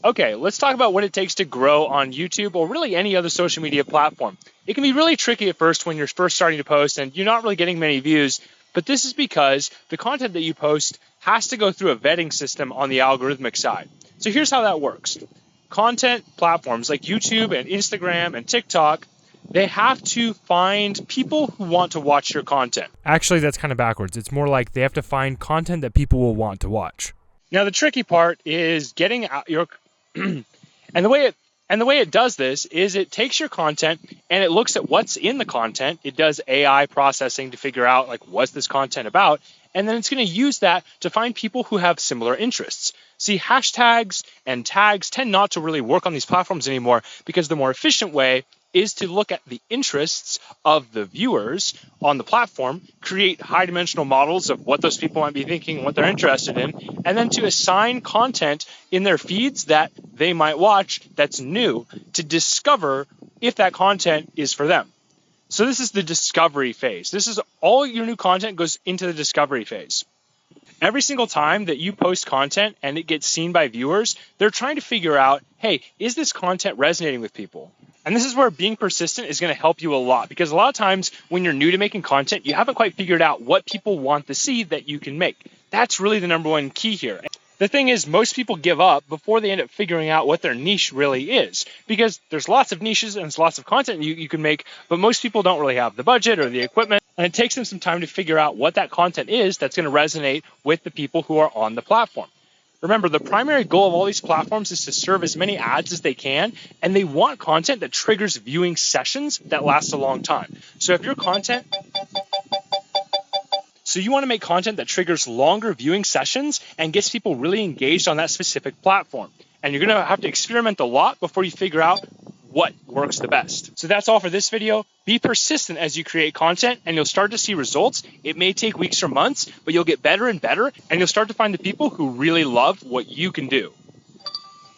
Okay, let's talk about what it takes to grow on YouTube or really any other social media platform. It can be really tricky at first when you're first starting to post and you're not really getting many views, but this is because the content that you post has to go through a vetting system on the algorithmic side. So here's how that works. Content platforms like YouTube and Instagram and TikTok, they have to find people who want to watch your content. Actually, that's kind of backwards. It's more like they have to find content that people will want to watch. Now, the tricky part is getting out your and the way it does this is it takes your content and it looks at what's in the content. It does AI processing to figure out like what's this content about, and then it's going to use that to find people who have similar interests. See, hashtags and tags tend not to really work on these platforms anymore because the more efficient way is to look at the interests of the viewers on the platform, create high-dimensional models of what those people might be thinking and what they're interested in, and then to assign content in their feeds that they might watch that's new to discover if that content is for them. So this is the discovery phase. This is all your new content goes into the discovery phase. Every single time that you post content and it gets seen by viewers, they're trying to figure out, hey, is this content resonating with people? And this is where being persistent is going to help you a lot, because a lot of times when you're new to making content, you haven't quite figured out what people want to see that you can make. That's really the number one key here. The thing is, most people give up before they end up figuring out what their niche really is, because there's lots of niches and there's lots of content you can make, but most people don't really have the budget or the equipment, and it takes them some time to figure out what that content is that's going to resonate with the people who are on the platform. Remember, the primary goal of all these platforms is to serve as many ads as they can, and they want content that triggers viewing sessions that last a long time. So if your content... So you want to make content that triggers longer viewing sessions and gets people really engaged on that specific platform. And you're going to have to experiment a lot before you figure out what works the best. So that's all for this video. Be persistent as you create content and you'll start to see results. It may take weeks or months, but you'll get better and better, and you'll start to find the people who really love what you can do.